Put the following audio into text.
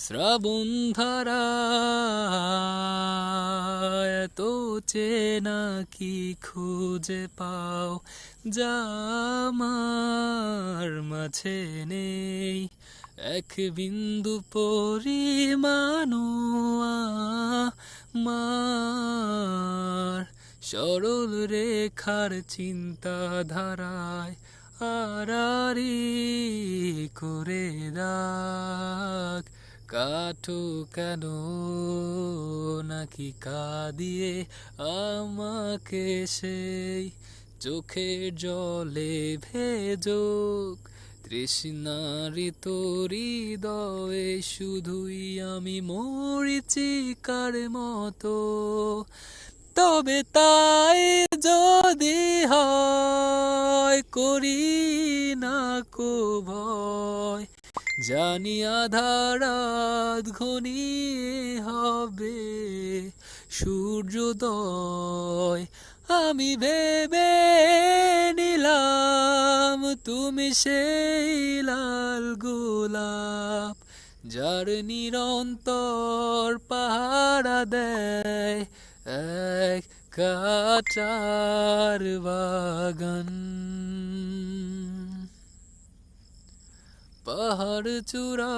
শ্রাবণ ধারায় তো চেনা কি খুঁজে পাও যা আমার মাঝে নেই এক বিন্দু পরিমাণও আমার সরল রেখার চিন্তাধারায় আড়াআড়ি করে দাগ কাটো কেন নাকি কাঁদিয়ে আমাকে সেই চোখের জলে ভেজোক তৃষ্ণারি তোরি হৃদয়ে শুধুই আমি মরিচিকার মতো তবে তাই যদি হয় করি না কো ভয় জানি আধার রাত ঘনিয়ে হবে সূর্যোদয় আমি ভেবে নিলাম তুমি সেই লাল গোলাপ যার নিরন্তর পাহারা দেয় এক কাঁটার বাগান পাহাড় চূড়া